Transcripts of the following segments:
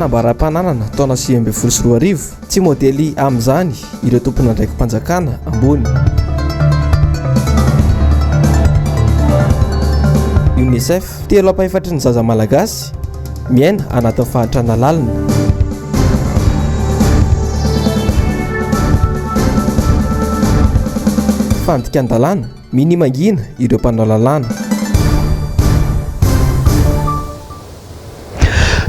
fanambaram-pananana taona 2024 tsy modely amin'izany ireo tompona ndraiky mpanjakana ambony. UNICEF telo ampahefatry ny zaza malagasy miaina anatin'ny fahantrana lalina. Fandikan-dalàna minimangina ireo mpanao lalàna.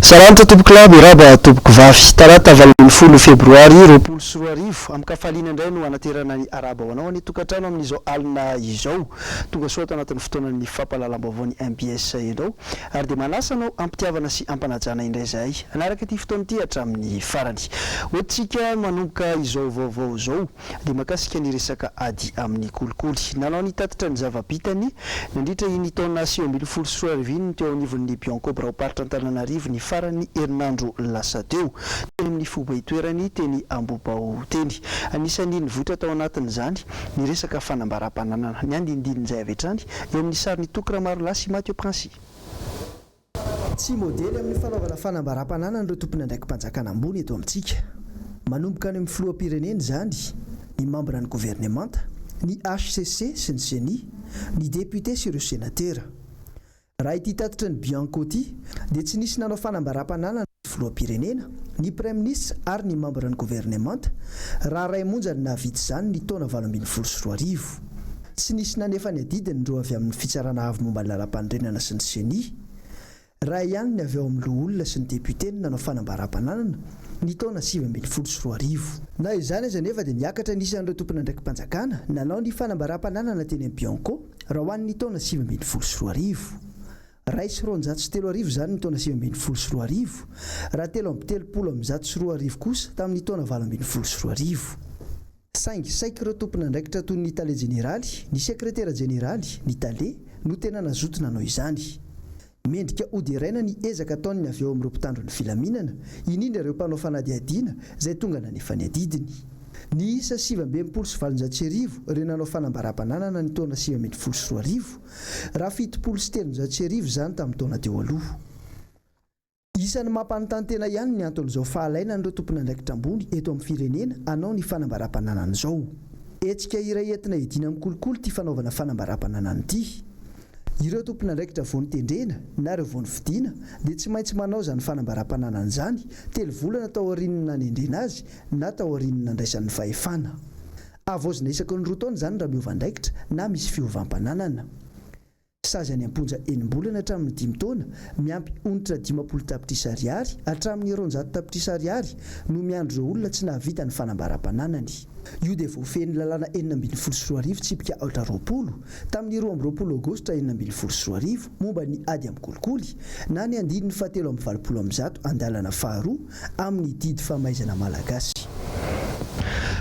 Salamta Top Club iraba Top Vafy talata 20 febroary 2024 amin'ny kafaliana indray no anaterana ny araba hoanao ny tokantrano amin'izao alina izao tonga soata anatin'ny fotoanan'ny fampahalalam-baovao ny MBS ianao ary dia manasanao ampitiavana sy ampanajana indray zahay anaraka ity fotoana ity hatramin'ny farany ohatsika manomboka izao vaovao izao dia makasika ny resaka ady amin'ny kolikoly nanao ny tatitra ny zava-bitany nandritra iny taona 2024 teo anivon'ny Bianco Braoparitra Antananarivo ny farany herinandro lasa teo teny amin'ny fomba itoerany teny Ambobao teny anisan'ny nivoatra tao anatin'izany ny resaka fanambaram-pananana ny andinindinizay avy hatrany eo amin'ny sarin'ny Tokramaro sy Mathieu Princy. Tsy modely amin'ny fanaovana fanambaram-pananana ireo tompona ndraiky mpanjakana ambony eto amintsika manomboka any amin'ny filoham-pirenena izany ny membre ny gouvernemanta ny HCC sy ny CENI ny député sy ireo sénateur. Raha ity tatitra ny Bianco ity dia tsy nisy nanao fanambaram-pananana ny filoham-pirenena ny premier ministre ary ny membre ny gouvernemanta raha ray monja ny nahavita izany ny taona 2024. Tsy nisy nanefa ny adidiny ireo avy amin'ny fitsarana avy momba ny lalam-pandrenana sy ny CENI. Raha ihany ny avy ao amin'ny loha olona sy ny député ny nanao fanambaram-pananana ny taona 2024. Na izany aza nefa dia niakatra nisan'ireo tompona ndraiky mpanjakana nanao ny fanambaram-pananana teny amin'ny Bianco raha ho an'ny taona 2024. Raisy ron-jato sy 3 zany ny taona 2024 raha 3 kosa tamin'ny taona 2024. Saingy saika ireo tompona ndraikitra toy ny tale jeneraly ny sekretera jeneraly ny tale no tena nazoto nanao izany. Mendrika odiraina ny ezaka ataony ny avy eo amin'ireo mpitandro ny filaminana indrindra ireo mpanao fanadihadiana izay tonga nanefa ny adidiny. Ny isa 720 ireo nanao fanambaram-pananana ny taona 2024 raha 730 zany tamin'ny taona teo aloha. Isan'ny mampanontany tena ihany ny anton'izao fahalaina ireo tompona ndraikitra ambony eto amin'ny firenena hanao ny fanambaram-pananana izao. Etsika iray entina hidina amin'ny kolikoly ty fanaovana fanambaram-pananana ity. Ireo tompona ndraikitra voany tendrena na ireo voany fidiana dia tsy maintsy manao izany fanambaram-pananana izany 3 volana tao aorian'ny nendrena azy na tao aorian'ny nandraisan'ny fahefana. Avoazina isaky ny 2 taona izany raha miova ndraikitra na misy fiovam-pananana. Sazy any amponja enim-bolana hatramin'ny 5 taona miampy onitra 50 tapitrisa ariary hatramin'ny 200 tapitrisa ariary no miandro ireo olona tsy nahavita ny fanambaram-pananany. Io dia voafehy ny lalàna 2024 tsipika 20 tamin'ny 12 aogositra 2024 momba ny ady amin'ny kolikoly na ny andininy 720 andalana faharoa amin'ny didy famaizana malagasy.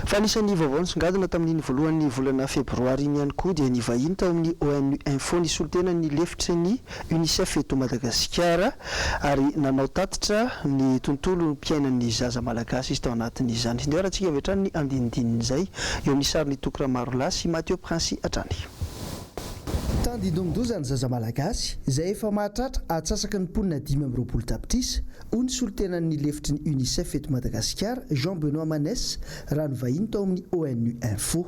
Fa nisan'ny vaovao nisongadina tamin'ny voalohan'ny volana febroary ihany koa dia nivahiny tao amin'ny ONU Info ny solotena ny lefitry ny UNICEF eto Madagasikara ary nanao tatitra ny tontolo mpiainan'ny zaza malagasy izy tao anatin'izany. Ndio rahantsika avy hatrany ny andinindinizay eo amin'ny sarin'ny Tokramaro sy Mathieu Princy hatrany. Tandindomdoza ny zaza malagasy izay efa mahatratra atsasaka ny mponina 520 tapitrisa hoy ny solotenan'ny lefitry ny UNICEF eto Madagasikara Jean-Benoît Manès raha nivahiny tao amin'ny ONU Info.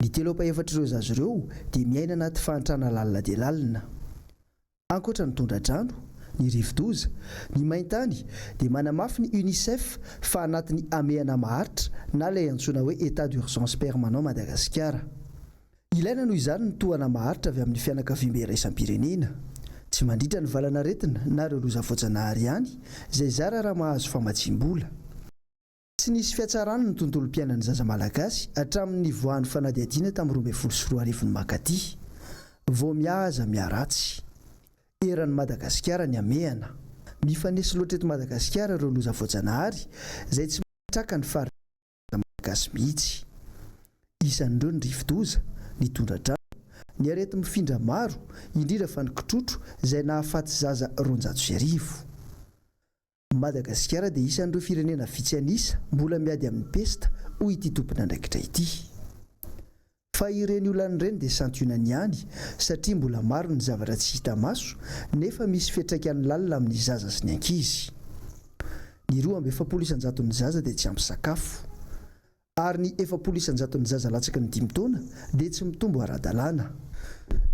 Ny telo ampaefatra ireo zaza ireo dia miaina anaty fahantrana lalina dia lalina. Ankoatra ny tondra-drano, ny rivo-doza, ny maintany dia manamafy ny UNICEF fa anatin'ny amehana maharitra na ilay antsoina hoe état d'urgence permanent Madagasikara. Ilaina noho izany ny tohana maharitra avy amin'ny fianakaviam-be iraisam-pirenena. Tsy mandritra ny valana aretina na ireo loza voajanahary ihany izay zara raha mahazo famatsiam-bola. Tsy nisy fiatsarana ny tontolo mpiainan'ny zaza malagasy hatramin'ny voahan'ny fanadihadiana tamin'ny 2024 makaty. Vao mihaza miaratsy. Eran'ny Madagasikara ny amehana. Mifanesy loatra eto Madagasikara ireo loza voajanahary izay tsy mahatraka ny faritra malagasy mihitsy. Isan'ireo ny rivo-doza, ny tondra-drano, ny arety mifindra maro indrindra fa ny kitrotro izay nahafaty zaza 200,000. Madagasikara dia isan'ireo firenena vitsy anisa mbola miady amin'ny pesta hoy ity tompona ndraikitra ity. Fa ireny olana ireny dia santionany ihany satria mbola maro ny zavatra tsy hita maso nefa misy fiantraikany lalina amin'ny zaza sy ny ankizy. ny 2,700 zaza dia tsy ampy sakafo ary ny 700 zaza latsaka ny 5 taona dia tsy mitombo ara-dalàna.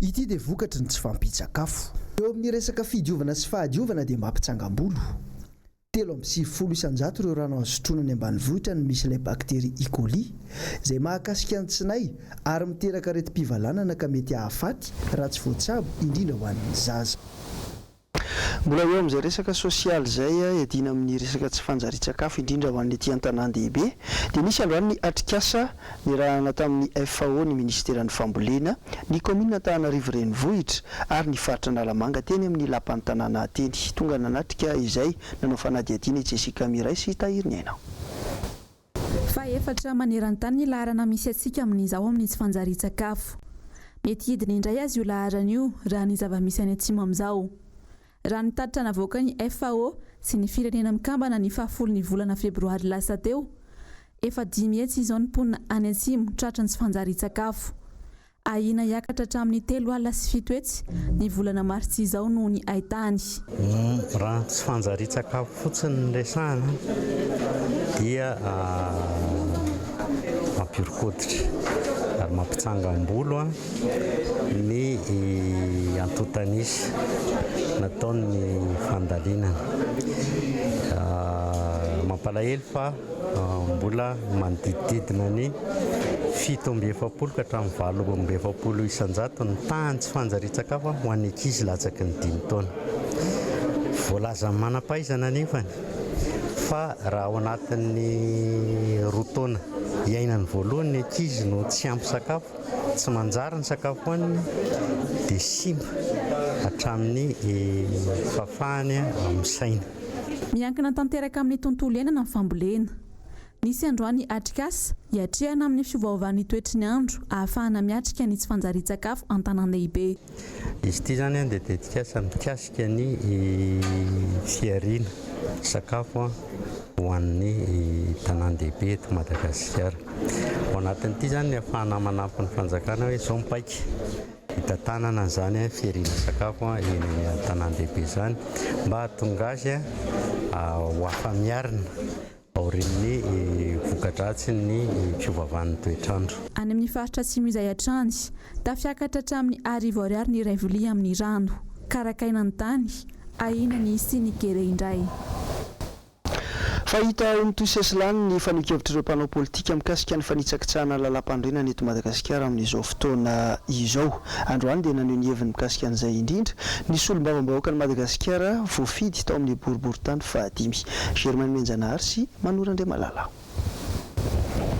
Ity dia vokatry ny tsy fampitsakafo. Eo amin'ny resaka fidiovana sy fahadiovana dia mampitsangam-bolo. 3,700 ireo rano azo sotroina ny ambanivohitra no misy ilay bakteria E. coli izay mahakasika ny tsinay ary miteraka aretim-pivalanana ka mety hahafaty raha tsy voatsabo indrindra ho an'ny zaza. Mbola eo amin'izay resaka sosialy izay edina amin'ny resaka tsy fanjarian-tsakafo indrindra ho an'ny ety an-tanan-dehibe dia nisy androany ny atrikasa nirahana tamin'ny FAO ny ministeran'ny fambolena ny komina Antananarivo renivohitra ary ny faritra Analamanga teny amin'ny lapan'ny tanàna teny. Tonga nanatrika izay nanao fanadihadiana Jessica Miray sy Tahiriny Aina. Fa efatra maneran-tany ny laharana misy atsika amin'izao amin'ny tsy fanjarian-tsakafo. Mety hidina indray azy io laharana io raha ny zava-misy any atsimo amin'izao. Raha ny tatitra navoaka ny FAO sy ny firenena mikambana ny 10 volana febroary lasa teo, efa 5 hetsy izao ny mponina any atsimo tratra ny tsy fanjarian-tsakafo. Ahina hiakatra hatramin'ny 3 alina sy 7 hetsy ny volana marsy izao no ny ahitany. Raha tsy fanjarian-tsakafo fotsiny ny resahana dia mampihorokoditra ary mampitsangam-bolo ny antotanisy nataony fandalinana. Mampalahelo fa mbola manodididina ny 7,700 ka hatramin'ny 8,700 isan-jato ny tany tsy fanjarian-tsakafo ho an'ny ankizy latsaky ny 5 taona. Voalaza manam-pahaizana anefany fa raha ao anatin'ny 2 taona iainany voalohany ny ankizy no tsy ampy sakafo, tsy manjary ny sakafo hoaniny dia simba hatramin'ny fafahany amin'ny saina. Miankina tanteraka amin'ny tontolo iainana amin'ny fambolena. Nisy androany atrikasa hiatrehana amin'ny fiovaovan'ny toetry ny andro ahafahana miatrika ny tsy fanjarian-tsakafo an-tanan-dehibe. Izy ity zany dia dedikasa mikasika ny fiariana sakafo ho an'ny tanan-dehibe eto Madagasikara. Ao anatin'ity zany ny ahafahana manampy ny fanjakana hoe izao mipaika hitantanana zany fiariana sakafo eny tanan-dehibe zany mba hahatonga azy ho afa-miarina aorian'ny voka-dratsy ny fiovaovan'ny toetr'andro. Any amin'ny faritra atsimo izay hatrany tafiakatra hatramin'ny 10,000 ny iray vilia amin'ny rano. Karakaina ny tany, ahina ny sy ny gere indray. Fahita eo amin'ny Toiseslany ny fanokevitra ireo mpanao politika mikasika ny fanitsakitsahana lalam-pandriana eto Madagasikara amin'izao fotoana izao. Androany dia naneho ny heviny mikasika an'izay indrindra ny solombavam-bahoaka ny Madagasikara voafidy tao amin'ny boriboritany 5. Germain Menjanahary sy Manorandre Malala.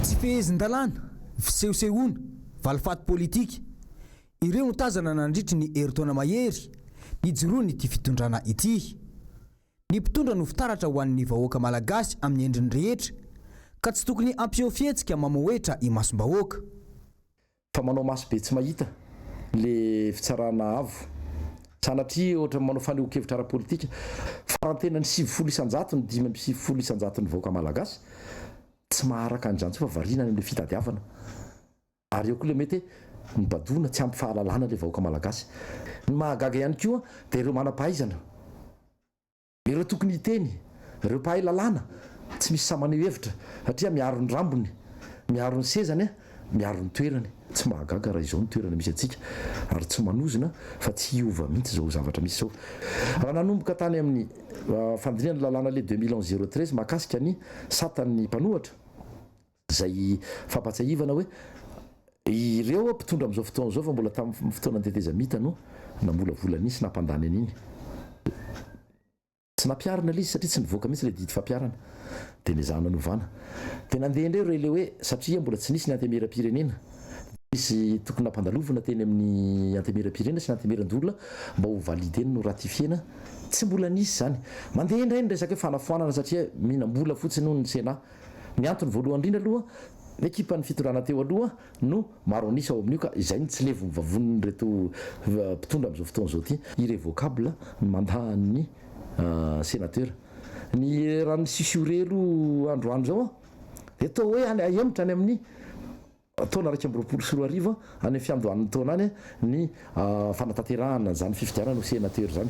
Tsy fehezin-dalàna, fisehosehoana, valifaty politika. Ireo no tazana nandritry ny herintaona mahery nijoroany ity fitondrana ity. Ny mpitondra no fitaratra ho an'ny vahoaka malagasy amin'ny endriny rehetra ka tsy tokony ampiofihetsika mamoetra i masom-bahoaka. Fa manao maso be tsy mahita le fitsarana avo. Sanatria ohatra manao fanehoan-kevitra ara-politika farantena ny 7,000 isan-jato ny 5,700 isan-jato ny vahoaka malagasy tsy maharaka an'izany fa variana amin'ny fitadiavana. Ary eo koa le mety ny badona tsy ampy fahalalana le vahoaka malagasy. Ny mahagaga ihany koa dia ireo manam-pahaizana. Ireo tokony hiteny, ireo mpahay lalàna tsy misy samaneho hevitra satria miaro ny rambony, miaro ny sezany, miaro ny toerany. Tsy mahagaga raha izao ny toerana misy atsika ary tsy manozona fa tsy hiova mihitsy izao zavatra misy izao. Raha nanomboka tany amin'ny fandiniana lalàna le 2011-013 mahakasika ny satan'ny mpanohatra izay fampatsahivana hoe ireo mpitondra amin'izao fotoana izao fa mbola tamin'ny fotoana teteza mita no namolavola nisy nampandany an'iny. Tsy nampiarana ilay izy satria tsy nivoaka mihitsy ilay didy fampiarana dia niazahana novana. Dia nandeha indray ireo ilay hoe satria mbola tsy nisy ny antemeram-pirenena. Misy tokony nampandalovana teny amin'ny antemeram-pirenena sy ny antemeran-dolona mba ho valideny no ratifiena. Tsy mbola nisy zany. Mandeha indray ny resaka fanafoanana satria mihinam-bola fotsiny no ny Sénat. Ny antony voalohany indrindra aloha ny ekipa ny fitondrana teo aloha no maro anisy ao amin'io ka izay ny tsy levo mivavoniny reto mpitondra amin'izao fotoana izao ity irrévocable ny mandahan'ny sénateur. Ny raha ny sisorelo androany zao dia atao hoe ahemitra any amin'ny taona 2024 any amin'ny fiandohan'ny taona any ny fanatanterahana zany fifidianana ho sénateur zany.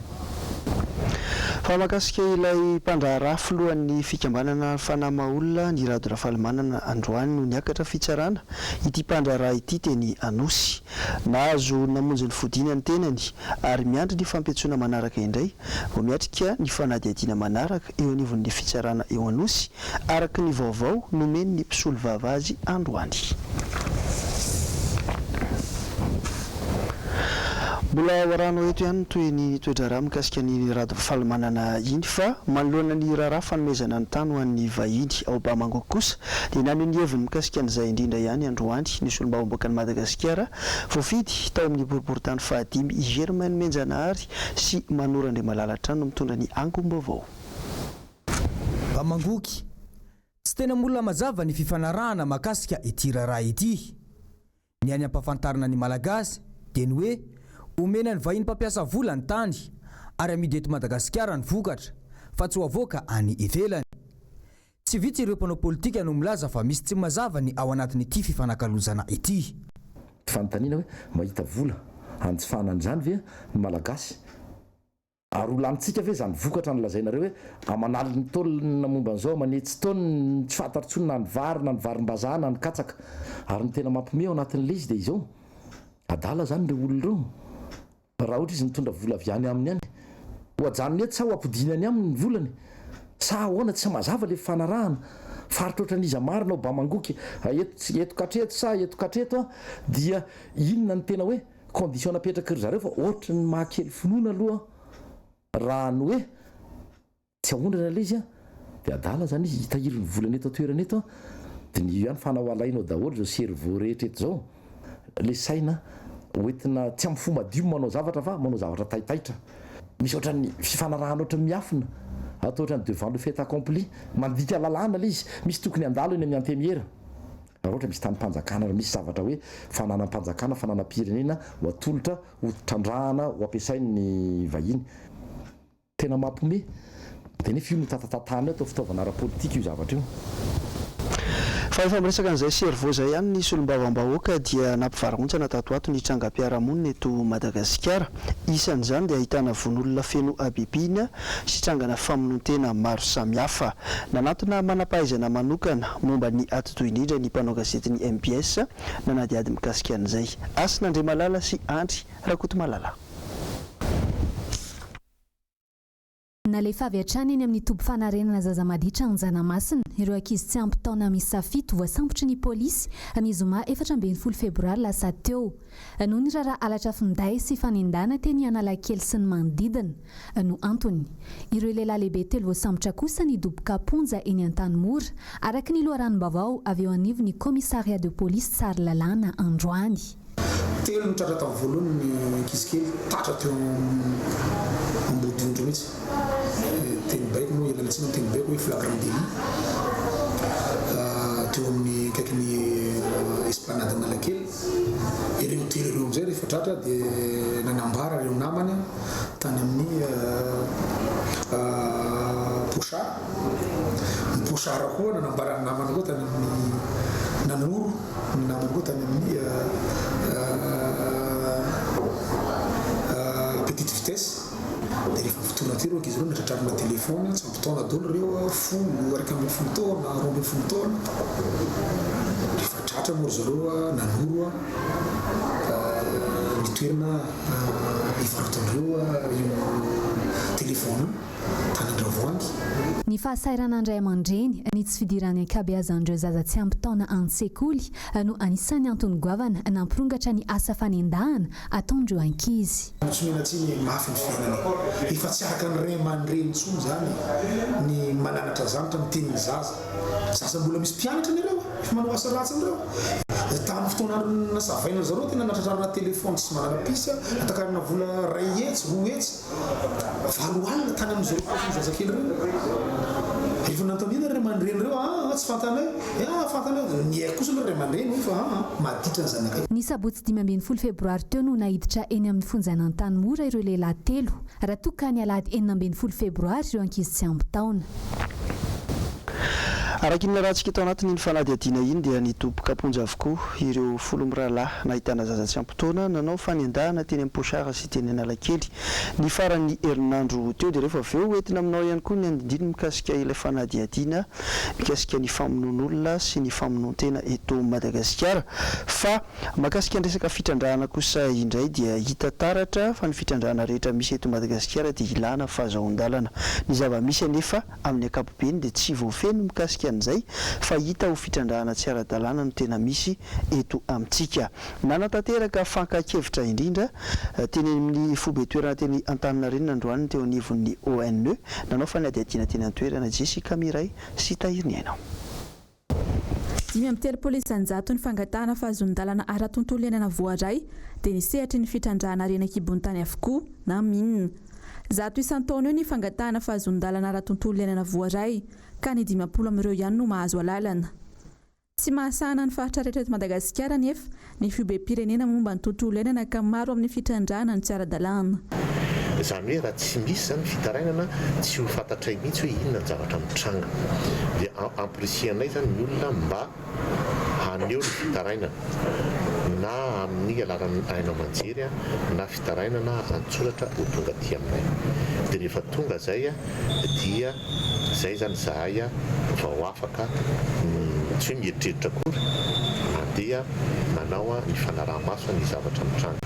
fa makasika ilay mpandraharaha filohan'ny fikambanana fanamaolona ny rado rafalimanana androany no niakatra fitsarana ity mpandraharaha ity teny Anosy. Nahazo namonjy ny fodiany ny tenany ary miandry ny fampetsoana manaraka indray vao miatrika ny fanadihadiana manaraka eo anivon'ny fitsarana eo Anosy araka ny vaovao nomeny ny mpisolo vava azy androany. Mbola warano eto ihany toy ny toedrara mikasika ny rado falimanana iny fa manoloana ny raharaha fanomezana ny tany ho an'ny vahiny ao Bamangoko kosa dia naneho ny heviny mikasika an'izay indrindra ihany androany ny solombavam-boaka ny Madagasikara voafidy tao amin'ny boriboritany fahadimy Germaine Menjanahary sy Manorandre Malalatra no mitondra ny angom-baovao. Bamangoky tsy tena molona mazava ny fifanarahana makasika ity raharaha ity. Ny any ampafantarana ny malagasy dia ny hoe omena ny vahiny mpampiasa vola ny tany ary amidy eto Madagasikara ny vokatra fa tsy ho avoaka any ivelany. Tsy vitsy ireo mpanao politika no milaza fa misy tsy mazava ny ao anatin'ity fifanakalozana ity. Fanontaniana hoe mahita vola anjifana an'izany ve ny malagasy ary olanitsika ve zany vokatra ny lazainareo hoe amanali ny taolina momba an'izao manetsy taony tsy fantatrtsony na ny varim-bazaha na ny katsaka ary ny tena mampime ao anatin'ilay izy dia izao adala zany ireo olona ireo raha ohatra izy nitondra vola avy any aminy any hoajanony eto sa ho ampodinany aminy ny volany sa ahoana tsy mazava le fanarahana faritra ohatran'iza marina ao Bamangoky eto katreto sa eto katreto dia inona ny tena hoe condition napetraka ry zareo fa ohatra ny mahakely finoana aloha raha ny hoe tsy ahondrana le izy dia adala zany izy hitahiry ny volana eto atoerana eto dia ny ihany fanahoalainao daholo zao cerveau rehetra eto zao le saina hoentina tsy amin'ny fomba dio manao zavatra fa manao zavatra taitaitra misy ohatran'ny fifanarahana ohatran'ny miafina atao ohatran'ny devant le fait accompli mandika lalàna le izy misy tokony andalo eny amin'ny antemiera raha ohatra misy tanympanjakana misy zavatra hoe fananam-panjakana fananam-pirenena ho atolotra ho trandrahana ho ampiasain'ny vahiny tena mampome dia nefa io no tatatatana eo atao fitaovana ara-politika io zavatra io. Fa efa miresaka an'izay cerveau zay ihany ny solombavam-bahoaka dia nampivarahontsana tato ato ny trangam-piarahamonina eto Madagasikara. Isan'izany dia ahitana von'olona feno abibina sy trangana famonoan-tena maro samihafa. Nanantona manam-pahaizana manokana momba ny atotoy indrindra ny mpanao gazety ny MPS nanadiady mikasika an'izay. Asin'Andre Malala sy Andry Rakotomalala. Nalefa avy hatrany eny amin'ny toby fanarenana zazamaditra Anjanamasina ireo ankizy tsy ampy taona misy safito voasambotry ny polisy ny zoma 14 febroary lasa teo. Noho ny raharaha alatra finday sy fanendana teny Analakely sy ny manodidina no antony. Ireo lehilahy lehibe telo voasambotra kosa ny doboka ponja eny Antanimora araka ny loharanom-baovao avy eo anivy ny commissariat de police Tsaralalàna androany. Telo ny tratra tamin'ny voalohany ny ankizy kely tatra teo ambodindro mihitsy teny baiko no elalatsina teny baiko hoe flagrant délit teo amin'ny kaiky ny esplanade Analakely ireo telo ireo amizay rehefa tratra dia nanambara ireo namany tany amin'ny Pochard ny Pochard koa nanambara ny namany koa tany amin'ny Nanoro ny namany koa tany amin'ny petite vitesse dia rehefa fotoana ty reo ankizy ireo natratrarina telefony tsy ampitaona dolo ireo folo araka amin'ny folo taona 12 taona rehefa tratra moa ry zareo nanoro nitoerana ivarotan'ireo io telefony tanandravoangy. Ny fahasairana andray aman-dreny ny tsy fidirany ankabeazan'ireo zaza tsy ampy taona an-tsekoly no anisan'ny antony goavana nampirongatra ny asa fanendahana ataondreo ankizy. Tsy mena tsy ny mafy ny fiainana efa tsy araka ny ray aman-dreny intsony zany ny mananatra zanatra miteniny zaza mbola misy mpianatra ny ireo efa manao asa ratsy an'ireo tamin'ny fotoana nasavaina zareo tena natratrarina telefony sy manana pisa atakarina vola ray hetsy roa hetsy valo alina tany amin'izao zazakely ireo efa nantonina ray aman-dreny ireo tsy fantanay fantanay ny aiko kosa aloha ray aman-dreny fa maditra ny zanakay. Ny sabotsy 15 febroary teo no nahiditra eny amin'ny fonjana Antanimora ireo lehilahy telo raha toka ny alahady 19 febroary ireo ankizy tsy ampy taona. araka iny rahantsika tao anatiny ny fanadiadiana iny dia nitoboka aponja avokoa ireo folo mirahalahy nahitana zaza tsy ampitoana nanao fanendahana teny amposhara sy teny analakely ny farany herinandro teo dia rehefa avy eo entina aminao ihany koa ny andindiny mikasika ilay fanadiadiana mikasika ny famonoan'olona sy ny famonoan-tena eto Madagasikara fa makasika ny resaka fitrandrahana kosa indray dia hita taratra fa ny fitrandrahana rehetra misy eto Madagasikara dia ilana fahazahon-dalana ny zava-misy anefa amin'ny ankapobeny dia tsy voafeno mikasika an'izay fa hita ho fitrandrahana tsy ara-dalàna no tena misy eto amintsika nanatanteraka fankakevitra indrindra teny amin'ny fobe toerana teny Antaninarenina androany teo anivon'ny ONE nanao fanadiadiana teny an-toerana Jessica Miray sy Tahiriny Aina. 5 polisy anjato ny fangatahana fahazon-dalana ara-tontolo iainana voaray dia nisehatra ny fitrandrahana reny an-kibon-tany avokoa na minina. Zato isan-taona eo ny fangatahana fahazon-dalana ara-tontolo iainana voaray ka ny 50 amin'ireo ihany no mahazo alalana. Tsy mahasahana ny faritra rehetra eto Madagasikara nefa ny fibe-pirenena momba ny tontolo iainana ka maro amin'ny fitrandrahana ny tsy ara-dalàna. Izany hoe raha tsy misy zany fitarainana tsy ho fantatray mihitsy hoe inona ny zavatra mitranga dia amporisihana zany ny olona mba haneo ny fitarainana na amin'ny alalan'ny ainao manjery na fitarainana antsoratra ho tonga aty aminay dia rehefa tonga zay dia zay zany zahay vao afaka tsy hoe mieritreritra akory dia manao ny fanaraha-maso ny zavatra mitranga.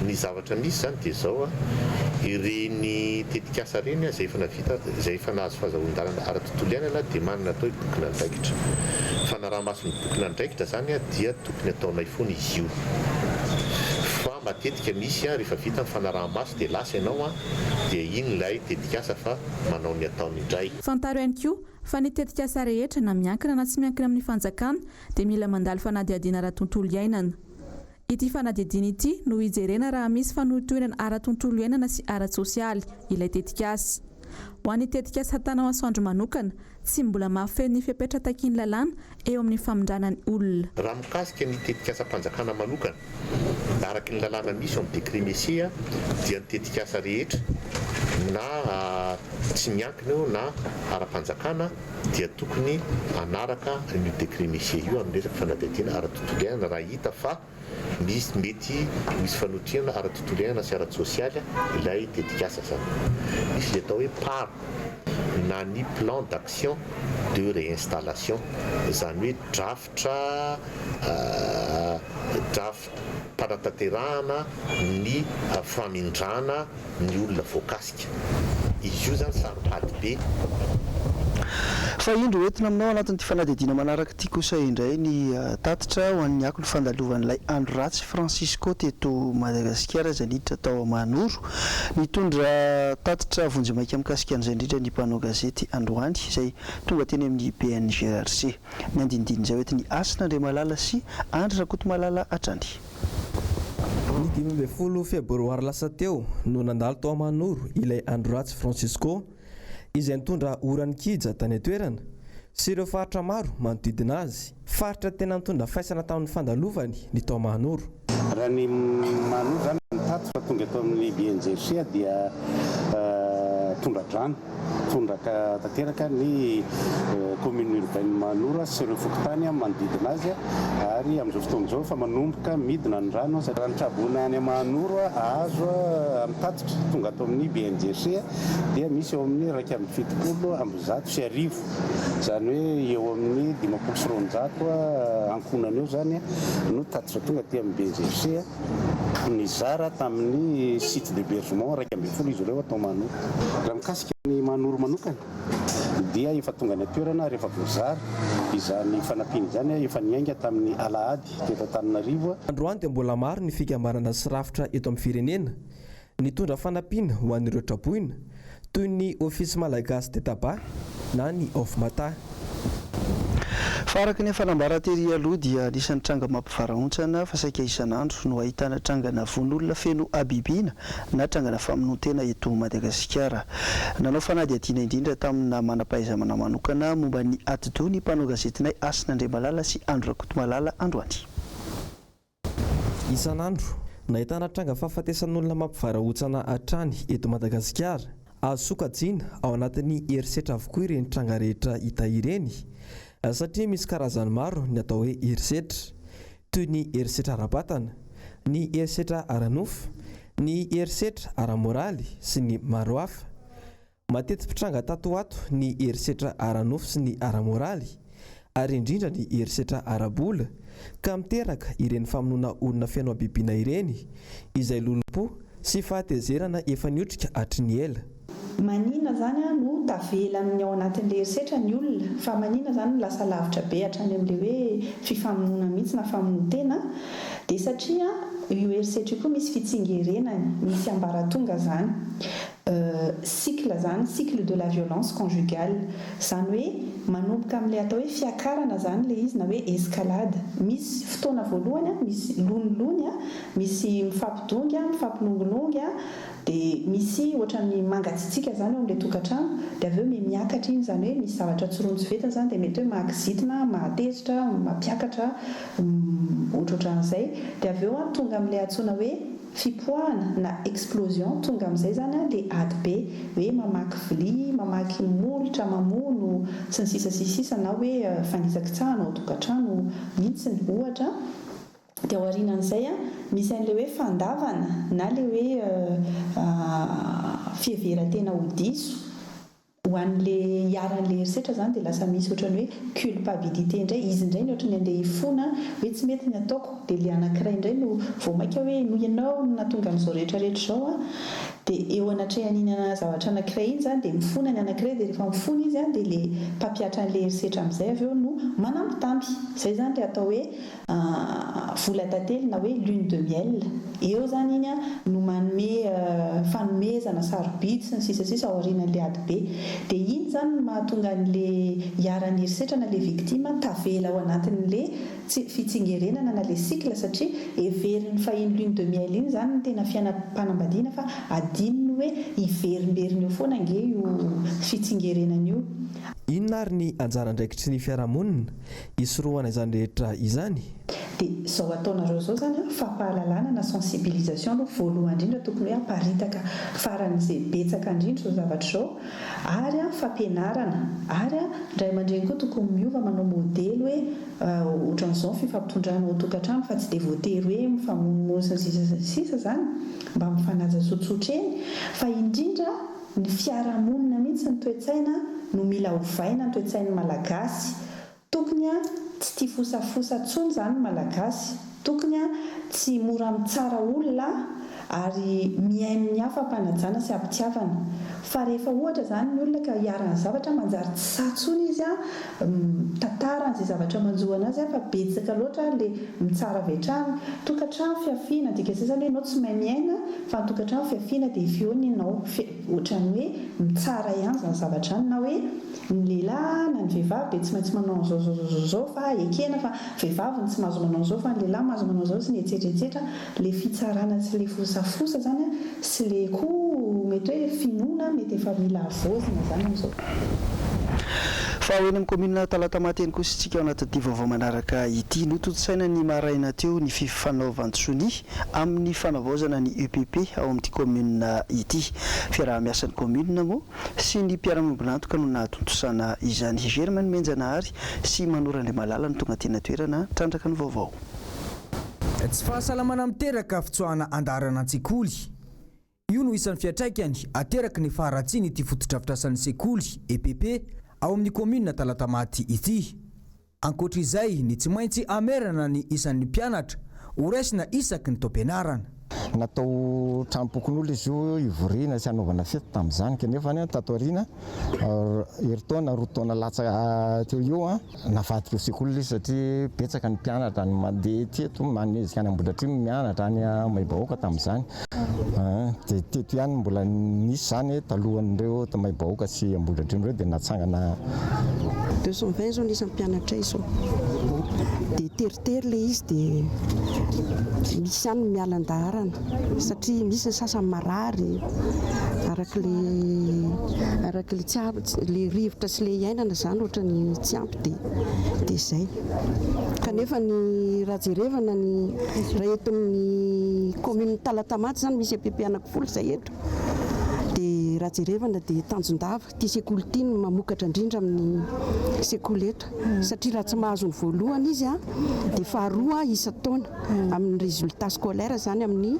Ny zavatra misy zany dia zao ireny tetikasa reny izay efa navita izay efa nahazo fahazahon-dalana ara-tontolo iainana dia manana atao boky nandraikitra. Fanaraha-maso ny boky nandraikitra zany dia tokony ataonay foana izy io. Fa matetika misy rehefa vita ny fanaraha-maso dia lasa ianao dia iny ilay tetikasa fa manao ny ataony indray. Fantaro ihany koa fa ny tetikasa rehetra na miankina na tsy miankina amin'ny fanjakana dia mila mandalo fanadiadiana ara-tontolo iainana. Ity fanadiadiana ity no hijerena raha misy fanotoenana ara-tontolo iainana sy ara-tsosialy ilay tetikasa. Ho an'ny tetikasa hatana masoandro manokana tsy mbola mahafeno ny fepetra takiany lalàna eo amin'ny famindranany olona. Raha mikasika ny tetikasa-panjakana manokana araka ny lalàna misy ao amin'ny décret Messia dia ny tetikasa rehetra na tsy miankina eo na ara-panjakana dia tokony anaraka ny décret Messia io amin'ny resaka fanadiadiana ara-tontolo iainana raha hita fa misy mety misy fanotriana ara-tontolo iainana sy ara-tsosialy ilay tetikasa zany. Misy le atao hoe PAR na ny plan d'action de réinstallation zany hoe drafitra panataterahana ny famindrana ny olona voakasika. Izy io zany saropady be. Fa indro entina aminao anatin'ity fanadiadiana manaraka ity kosa indray ny tatitra ho an'ny akolo fandalovan'ilay Andro Ratsy Francisco teto Madagasikara izay niditra tao Manoro nitondra tatitra vonjemaika mikasika an'izay indrindra ny mpanao gazety Androany izay tonga teny amin'ny BNGRC ny andindiny izay oetiny Asina Andriamalala sy Andry Rakotomalala Atrany. Ny 12 febroary lasa teo no nandalo tao Manoro ilay Andro Ratsy Francisco izay nitondra orany kija tany atoerana sy ireo faritra maro manodidina azy. Faritra tena nitondra faisana tamin'ny fandalovany ny tao Manoro. Raha ny Manoro zany ny tatitra tonga eto amin'ny BNGRC dia tondradrano tondraka tanteraka ny commune urbaine Manoro sy ireo fokontany manodidina azy ary amin'izao fotoan'izao fa manomboka midina ny rano raha ny trabona any Manoro azo amin'ny tatitra tonga atao amin'ny BNGRC dia misy eo amin'ny 270 zany hoe eo amin'ny 500 ankonana eo zany no tatitra tonga aty amin'ny BNGRC ny zara tamin'ny site d'hébergement 220 izy ireo atao Manoro. Raha mikasika ny Manoro manokana dia efa tonga ny toerana rehefa voazara izany fanampiana izany efa niainga tamin'ny Alahady teto Antananarivo. Androany dia mbola maro ny fikambanana sy rafitra eto amin'ny firenena nitondra fanampiana ho an'ireo traboina toy ny ofisy malagasy de tabac na ny Ofmata. Faraka ny fanambaran-tery aloha dia anisan'ny tranga mampivarahontsana fa saika isan'andro no ahitana trangana von'olona feno abibina na trangana famonoan-tena eto Madagasikara. Nanao fanadiadiana indrindra tamina manam-pahaizana manokana momba ny atido ny mpanao gazetinay Asina Andriamalala sy Andro Rakotomalala Androany. Isan'andro nahitana tranga fahafatesan'olona mampivarahontsana hatrany eto Madagasikara azo sokajiana ao anatin'ny herisetra avokoa ireny tranga rehetra hita ireny satria misy karazany maro ny atao hoe herisetra toy ny herisetra ara-batana, ny herisetra ara-nofo, ny herisetra ara-moraly sy ny maro hafa. Mateti-pitranga tatoato ny herisetra ara-nofo sy ny ara-moraly ary indrindra ny herisetra ara-bola ka miteraka ireny famonoana olona fiaino abibiana ireny izay lolompo sy fahatezerana efa niotrika hatry ny ela. Manina zany no tavela amin'ny ao anatin'le herisetra ny olona fa manina zany lasa lavitra be hatrany amin'le hoe fifamonoana mihitsy na famonoan-tena dia satria io herisetra io koa misy fitsingerenany, misy ambaratonga zany cycle zany, cycle de la violence conjugale, zany hoe manomboka amin'ilay atao hoe fiakarana zany le izy na hoe escalade. Misy fotoana voalohany misy lonilony misy mifampidongy mifampilongilongy dia misy ohatran'ny mangatsitsika zany ao amin'ilay tokantrano dia avy eo miakatra iny zany hoe misy zavatra tsironjivetana zany dia mety hoe mahakizitina, mahatezitra, mampiakatra ohatrohatran'izay dia avy eo tonga amin'ilay antsoina hoe fipoahana na explosion, tonga amin'izay zany le ady be hoe mamaky vilia, mamaky molotra, mamono sy ny sisa na hoe fanizakitsahana ao tokantrano mihitsy ny ohatra. Dia ao aorianan'izay misy an'ilay hoe fandavana na le hoe fiheveran-tena ho diso ho an'le iaran'le herisetra zany dia lasa misy ohatrany hoe culpabilité indray, izy indray ny ohatrany andeha hifona hoe tsy mety ny ataoko dia le anankiray indray no vao maika hoe noho ianao no nahatonga an'izao rehetrarehetra izao dia eo anatrehan'iny zavatra anankiray iny zany dia mifona ny anankiray dia rehefa mifona izy dia le mpampiatra an'le herisetra amin'izay avy eo no manambitamby. Izay zany le atao hoe vola tantely na hoe lune de miel. Eo zany iny no manome fanomezana sarobidy sy ny sisa ao aorian'le ady be dia iny zany no mahatonga an'le iaran'ny herisetra na le victime tavela ao anatin'le fitsingerenana na le cycle satria everiny fa iny lune de miel iny zany no tena fiainam-panambadiana fa adininy hoe hiverimberiny eo foana ange io fitsingerenana io. Inona ary ny anjara andraikitry ny fiarahamonina hisorohana izany rehetra izany? Dia izao ataonareo izao zany fampahalalana na sensibilisation aloha voalohany indrindra tokony hoe hamparitaka faran'izay betsaka indrindra izao zavatra izao ary fampianarana ary indray aman-dreny koa tokony miova manao modely hoe ohatran'izao fifampitondrana ao tokantrano fa tsy dia voatery hoe mifamonomono sy ny sisa zany mba mifanaja tsotsotra eny fa indrindra ny fiarahamonina mihitsy ny toe-tsaina no mila hovaina ny toe-tsain'ny malagasy. Tokony tsy tia fosafosa tsony zany malagasy, tokony tsy mora mitsara olona ary mihay amin'ny hafa mpanajana sy ampitiavana fa rehefa ohatra zany ny olona ka hiarana zavatra manjary tsy satsony izy tantara an'izay zavatra manjoana azy fa betsaka loatra le mitsara vetrany tokantrano fiafiana dika izay zany hoe ianao tsy mahay miaina fa tokantrano fiafiana dia iveony ianao ohatrany hoe mitsara ihany zany zavatra any na hoe ny lehilahy na ny vehivavy dia tsy maintsy manao zao fa ekena fa vehivavy ny tsy mahazo manao zao fa ny lehilahy mahazo manao zao sy ny etsetretsetra le fitsarana sy le fosafosa zany sy le koa mety hoe finoana mety efa mila avozina zany amin'izao. Fa ho eny amin'ny commune Talata Mateny kosa isika ao anatin'ity vaovao manaraka ity notontsaina ny maraina teo ny fifanaovan-tsony amin'ny fanavaozana ny EPP ao amin'ity commune ity. Fiaraha-miasan'ny commune moa sy ny mpiara-miombonantoka no nahatontosana izany. Hery manomenjanahary sy manoran'ilay malala ny tonga tena toerana trandraka ny vaovao. Tsy fahasalamana miteraka fitsoahana andarana an-tsekoly. Io no isan'ny fiatraikany ateraky ny faharatsiany ity fotodrafitrasan'ny sekoly EPP ao amin'ny commune Talatamaty ity. Ankoatr'izay ny tsy maintsy amerana ny isan'ny mpianatra ho raisina isaky ny taom-pianarana. Natao trampokon'olo izy io ivoriana sy anaovana fety tamin'izany kanefa tato aoriana heritaona roa taona latsa teo io navadika eo sekoly izy satria betsaka ny mpianatra ny mandeha teto manezika any Ambohidratrimo mianatra any Maibahoaka tamin'izany dia teto ihany mbola nisy zany talohan'ireo Maibahoaka sy Ambohidratrimo ireo dia natsangana 220 zao nisy mpianatra izao dia teritery le izy dia misy ihany mialan-daharana satria misy ny sasany marary araka le tsy ampy le rivotra sy le iainana zany ohatra ny tsy ampy dia izay kanefa ny raha jerevana ny raha eto amin'ny commune Talatamaty zany misy EPP anankifolo izay eto dia raha jerevana dia tanjondava ty sekoly ty no mamokatra indrindra amin'ny sekoly eto satria raha tsy mahazo ny voalohany izy a dia faharoa isa-taona amin'ny résultat scolaire zany amin'ny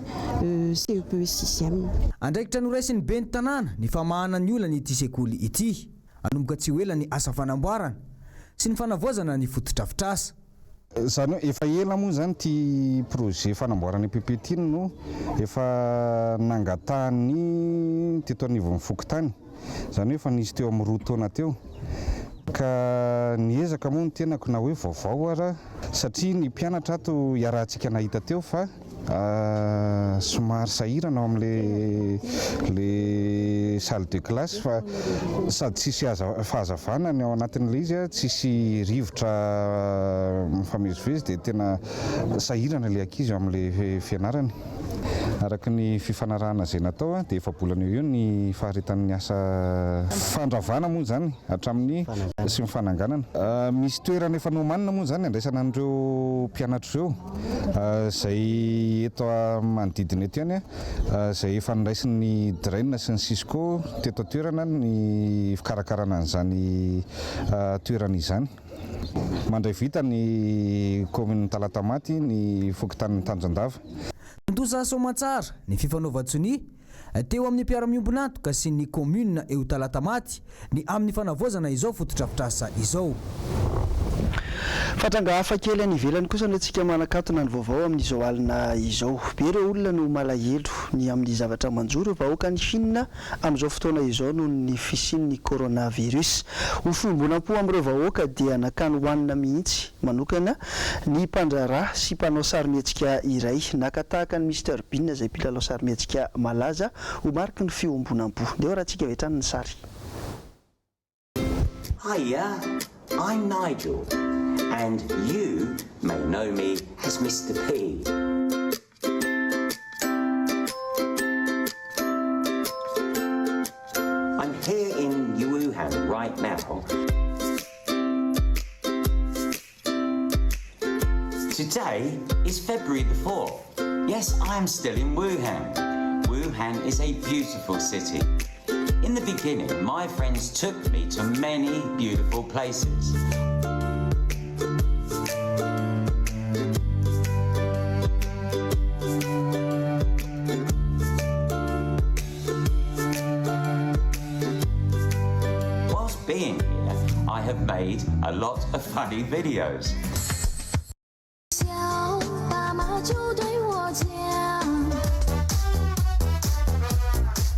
CEP 6e. Andraikitra noraisiny be ny tanàna ny famahana ny olana ity sekoly ity anomboka tsy ho ela ny asa fanamboarana sy ny fanavoazana ny fotodrafitrasa. Zany hoe efa ela moa zany ty projet fanamboarana PPT no efa nangatahany teto anivon'ny Fokotany. Zany hoe efa nisy teo amin'ny 2 taona teo. Ka niezaka moa ny tenako na hoe vaovao ara satria ny mpianatra ato iarahantsika nahita teo fa somary sahirana amin'le salle de classe fa sady tsisy fahazavana ny ao anatin'le izy tsisy rivotra mifamezivezy dia tena sahirana le ankizy amin'le fianarany. Araka ny fifanarahana izay natao dia efa bolana eo ny faharetan'ny asa fandravana moa zany hatramin'ny sy mifananganana. Misy toerana efa nomanina moa zany andraisana an'ireo mpianatra ireo izay eto manodidina eto ihany izay efa niraisin'ny draine sy ny Cisco teto toerana ny fikarakarana an'izany toerana izany. Mandray vita ny commune Talatamaty ny Fokotanin'ny Tanjondava. Ndoza Somatsara ny fifanaovan-tsony teo amin'ny mpiara-miombona antoka sy ny commune eo Talatamaty ny amin'ny fanavoazana izao fotodrafitrasa izao. Fatranga hafa kely any ivelany kosa no antsika manakatona ny vaovao amin'izao alina izao. Be ireo olona no malahelo ny amin'ny zavatra manjoro vahoaka ny Chine amin'izao fotoana izao noho ny fisian'ny coronavirus. Ho fiombolam-po amin'ireo vahoaka dia nakany hoanina mihitsy manokana ny mpandraraha sy mpanao sarimihetsika iray nakatahaka ny Mr Bean izay mpilalao sarimihetsika malaza ho mariky ny fiombonam-po. Dia raha antsika vetrany ny sary. Hiya, I'm Nigel. And you may know me as Mr. P. I'm here in Wuhan right now. Today is February the 4th. Yes, I am still in Wuhan. Wuhan is a beautiful city. In the beginning, my friends took me to many beautiful places. Being here, I have made a lot of funny videos.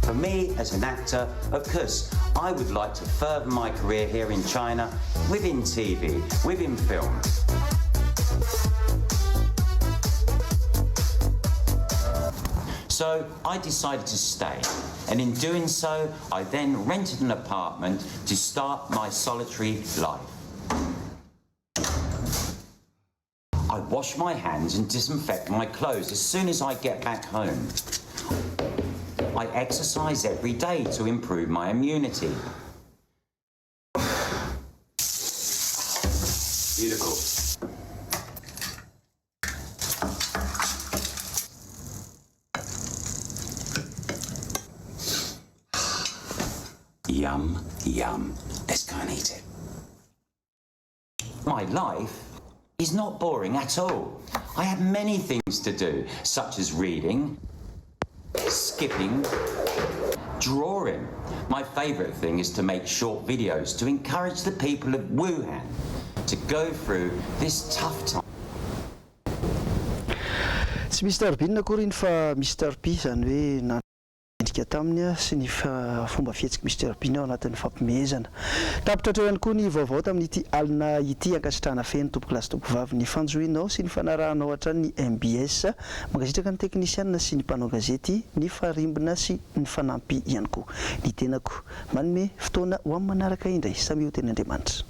For me, as an actor, of course, I would like to further my career here in China, within TV, within film. So I decided to stay, and in doing so, I then rented an apartment to start my solitary life. I wash my hands and disinfect my clothes as soon as I get back home. I exercise every day to improve my immunity. Beautiful. Yum, yum. Let's go and eat it. My life is not boring at all. I have many things to do, such as reading, skipping, drawing. My favourite thing is to make short videos to encourage the people of Wuhan to go through this tough time. Tsy Mr Bean akory iny fa Mr P zany hoe nandrika taminy sy ny fomba fihetsiky Mr Bean ao anatin'ny fampimehezana. Tapitra ihany koa ny vaovao tamin'ity alina ity ankasitrahana feno tompoky lasy tompovavy ny fanjoinao sy ny fanarahanao hatrany ny MBS mankasitraka ny teknisianina sy ny mpanao gazety ny farimbona sy ny fanampy ihany koa. Ny tenako manome fotoana ho amin'ny manaraka indray. Samy ho ten'Andriamanitra.